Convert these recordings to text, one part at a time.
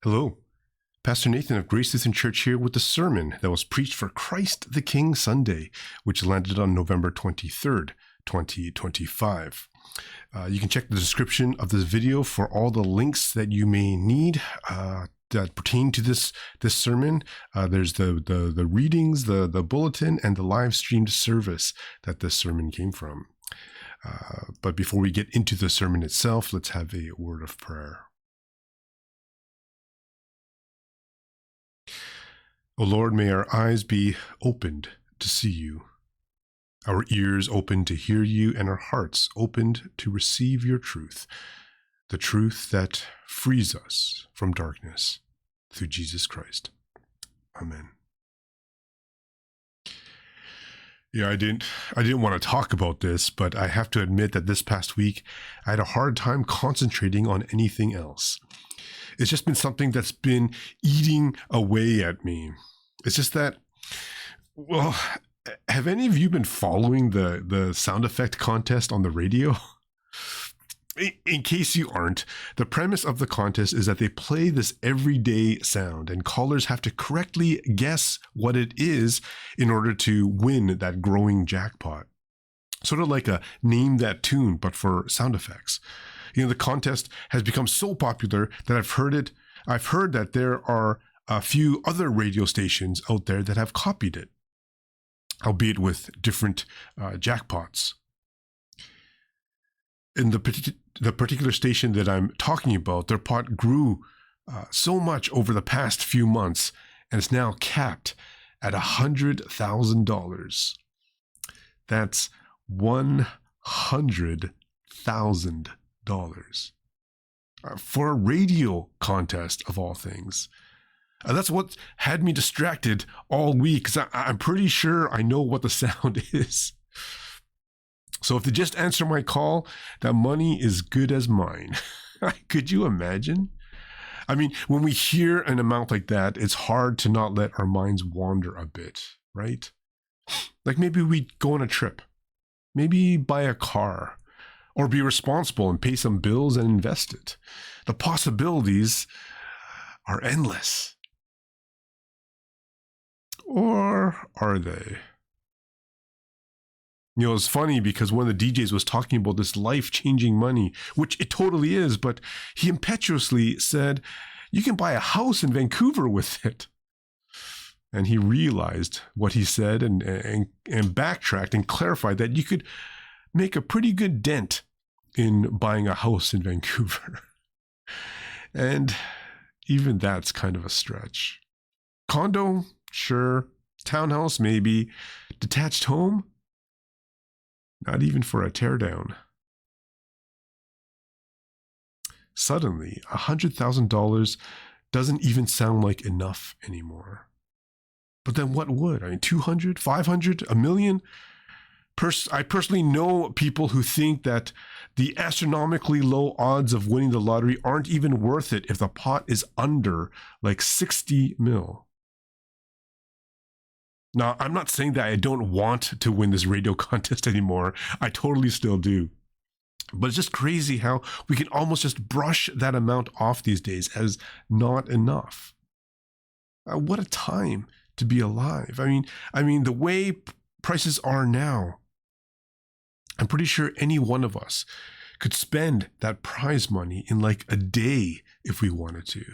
Hello, Pastor Nathan of Grace Lutheran Church here with the sermon that was preached for Christ the King Sunday, which landed on November 23rd, 2025. You can check the description of this video for all the links that you may need that pertain to this sermon. There's the readings, the bulletin, and the live streamed service that this sermon came from. But before we get into the sermon itself, let's have a word of prayer. O Lord, may our eyes be opened to see you, our ears opened to hear you, and our hearts opened to receive your truth, the truth that frees us from darkness through Jesus Christ. Amen. Yeah, I didn't want to talk about this, but I have to admit that this past week, I had a hard time concentrating on anything else. It's just been something that's been eating away at me. It's just that, well, have any of you been following the sound effect contest on the radio? In case you aren't, the premise of the contest is that they play this everyday sound and callers have to correctly guess what it is in order to win that growing jackpot. Sort of like a name that tune, but for sound effects. You know, the contest has become so popular that I've heard that there are a few other radio stations out there that have copied it, albeit with different jackpots. In the particular station that I'm talking about, their pot grew so much over the past few months, and it's now capped at $100,000. That's $100,000 for a radio contest of all things. That's what had me distracted all week, because I'm pretty sure I know what the sound is. So if they just answer my call, that money is good as mine. Could you imagine? I mean, when we hear an amount like that, it's hard to not let our minds wander a bit, right? Like maybe we go on a trip, maybe buy a car, or be responsible and pay some bills and invest it. The possibilities are endless. Or are they? You know, it's funny because one of the DJs was talking about this life-changing money, which it totally is, but he impetuously said, you can buy a house in Vancouver with it. And he realized what he said and backtracked and clarified that you could make a pretty good dent in buying a house in Vancouver. And even that's kind of a stretch. Condo? Sure. Townhouse? Maybe. Detached home? Not even for a teardown. Suddenly, $100,000 doesn't even sound like enough anymore. But then what would? I mean, 200, 500, a million? I personally know people who think that the astronomically low odds of winning the lottery aren't even worth it if the pot is under like 60 mil. Now, I'm not saying that I don't want to win this radio contest anymore. I totally still do. But it's just crazy how we can almost just brush that amount off these days as not enough. What a time to be alive. I mean, the way prices are now, I'm pretty sure any one of us could spend that prize money in like a day if we wanted to.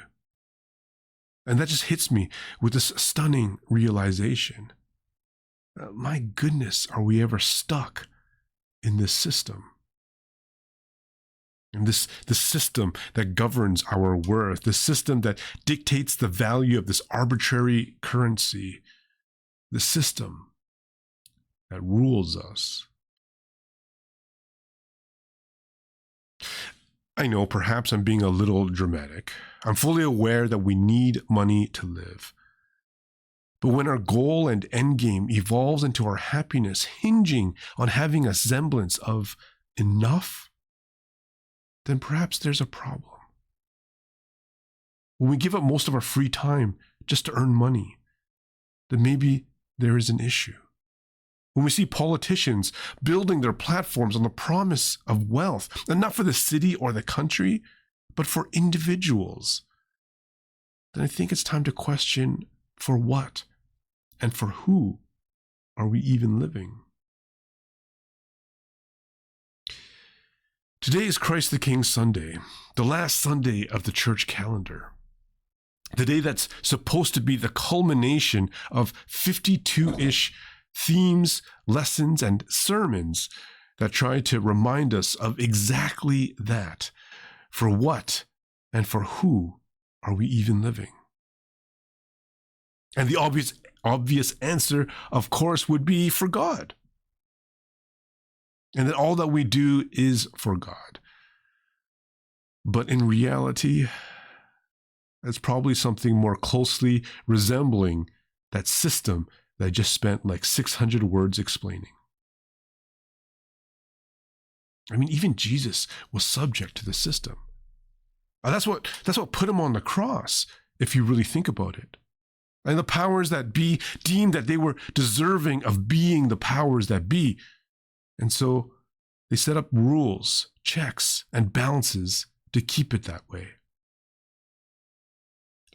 And that just hits me with this stunning realization. My goodness, are we ever stuck in this system? And this system that governs our worth, the system that dictates the value of this arbitrary currency, the system that rules us. I know perhaps I'm being a little dramatic. I'm fully aware that we need money to live. But when our goal and end game evolves into our happiness hinging on having a semblance of enough, then perhaps there's a problem. When we give up most of our free time just to earn money, then maybe there is an issue. When we see politicians building their platforms on the promise of wealth, and not for the city or the country, but for individuals, then I think it's time to question for what and for who are we even living? Today is Christ the King Sunday, the last Sunday of the church calendar. The day that's supposed to be the culmination of 52-ish themes, lessons, and sermons that try to remind us of exactly that. For what and for who are we even living? And the obvious answer, of course, would be for God. And that all that we do is for God. But in reality, it's probably something more closely resembling that system that I just spent like 600 words explaining. I mean, even Jesus was subject to the system. That's what put him on the cross, if you really think about it. And the powers that be deemed that they were deserving of being the powers that be. And so they set up rules, checks, and balances to keep it that way.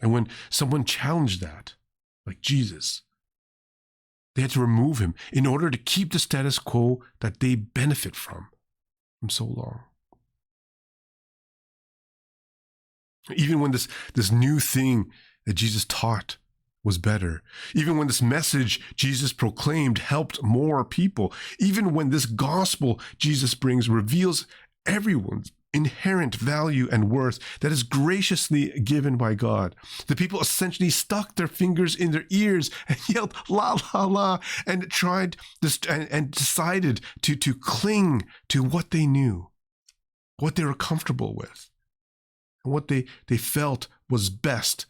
And when someone challenged that, like Jesus, they had to remove him in order to keep the status quo that they benefit from so long. Even when this new thing that Jesus taught was better, even when this message Jesus proclaimed helped more people, even when this gospel Jesus brings reveals everyone's inherent value and worth that is graciously given by God, the people essentially stuck their fingers in their ears and yelled la la la and tried this and decided to cling to what they knew, what they were comfortable with, and what they felt was best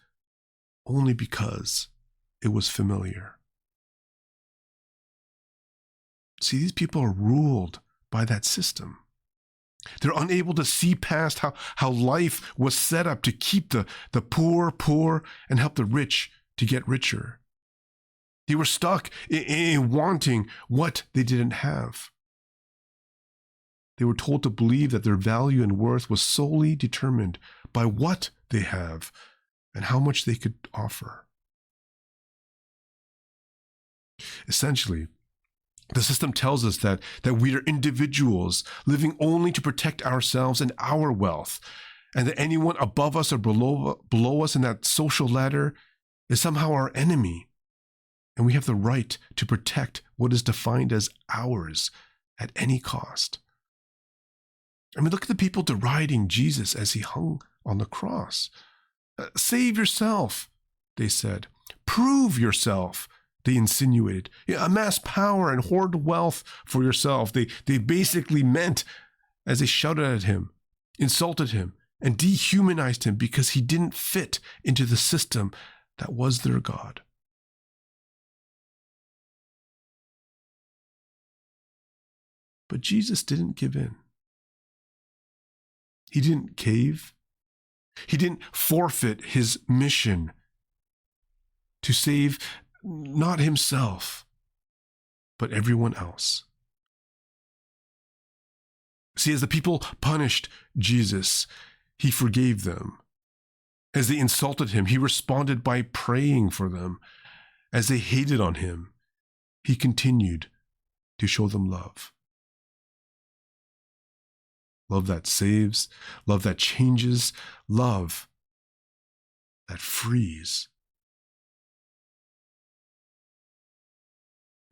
only because it was familiar. See, these people are ruled by that system. They're unable to see past how life was set up to keep the poor and help the rich to get richer. They were stuck in wanting what they didn't have. They were told to believe that their value and worth was solely determined by what they have and how much they could offer. Essentially, the system tells us that we are individuals living only to protect ourselves and our wealth, and that anyone above us or below us in that social ladder is somehow our enemy, and we have the right to protect what is defined as ours at any cost. I mean, look at the people deriding Jesus as he hung on the cross. Save yourself, they said. Prove yourself, they insinuated. Amass power and hoard wealth for yourself. They basically meant, as they shouted at him, insulted him, and dehumanized him because he didn't fit into the system that was their God. But Jesus didn't give in. He didn't cave. He didn't forfeit his mission to save not himself, but everyone else. See, as the people punished Jesus, he forgave them. As they insulted him, he responded by praying for them. As they hated on him, he continued to show them love. Love that saves, love that changes, love that frees.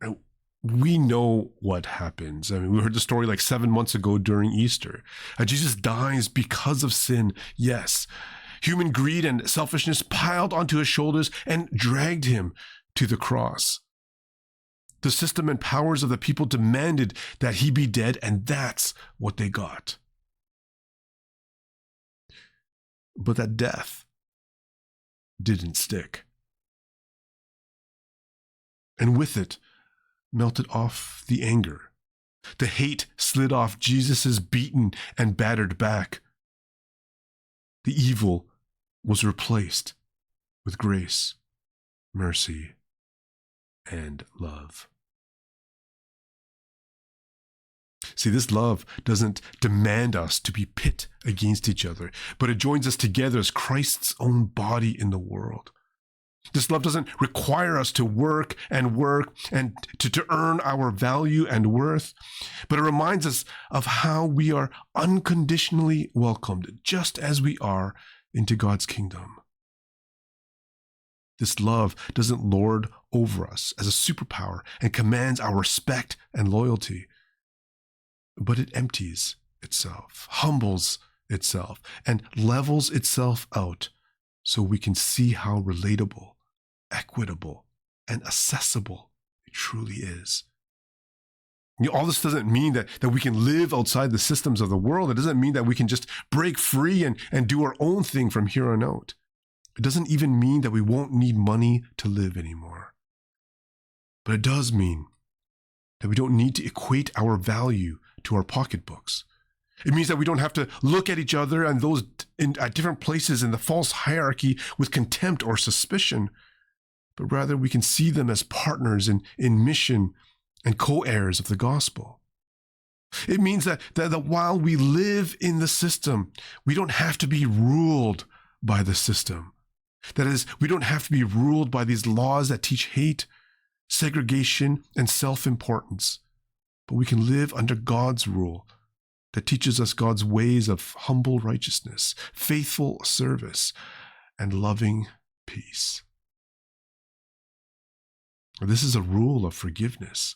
And we know what happens. I mean, we heard the story like 7 months ago during Easter. Jesus dies because of sin, yes. Human greed and selfishness piled onto his shoulders and dragged him to the cross. The system and powers of the people demanded that he be dead, and that's what they got. But that death didn't stick. And with it, melted off the anger. The hate slid off Jesus' beaten and battered back. The evil was replaced with grace, mercy, and love. See, this love doesn't demand us to be pit against each other, but it joins us together as Christ's own body in the world. This love doesn't require us to work and to earn our value and worth, but it reminds us of how we are unconditionally welcomed, just as we are, into God's kingdom. This love doesn't lord over us as a superpower and commands our respect and loyalty, but it empties itself, humbles itself, and levels itself out so we can see how relatable, equitable, and accessible it truly is. All this doesn't mean that we can live outside the systems of the world. It doesn't mean that we can just break free and do our own thing from here on out. It doesn't even mean that we won't need money to live anymore. But it does mean that we don't need to equate our value to our pocketbooks. It means that we don't have to look at each other and those at different places in the false hierarchy with contempt or suspicion, but rather we can see them as partners in mission and co-heirs of the gospel. It means that while we live in the system, we don't have to be ruled by the system. That is, we don't have to be ruled by these laws that teach hate, segregation, and self-importance, but we can live under God's rule that teaches us God's ways of humble righteousness, faithful service, and loving peace. This is a rule of forgiveness,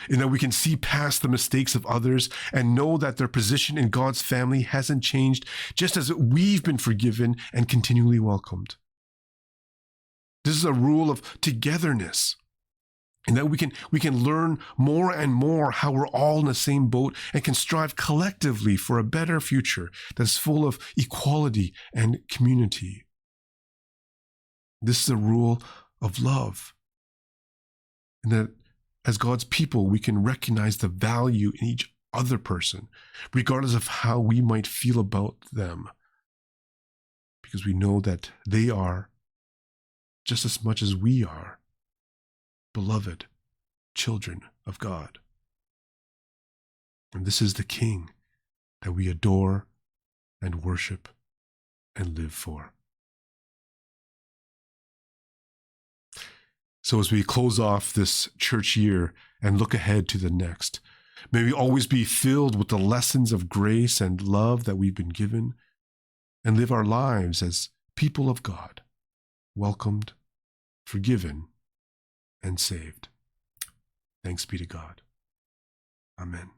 in that we can see past the mistakes of others and know that their position in God's family hasn't changed, just as we've been forgiven and continually welcomed. This is a rule of togetherness, in that we can learn more and more how we're all in the same boat and can strive collectively for a better future that's full of equality and community. This is a rule of love, in that as God's people, we can recognize the value in each other person, regardless of how we might feel about them, because we know that they are, just as much as we are, beloved children of God. And this is the King that we adore and worship and live for. So as we close off this church year and look ahead to the next, may we always be filled with the lessons of grace and love that we've been given, and live our lives as people of God, welcomed, forgiven, and saved. Thanks be to God. Amen.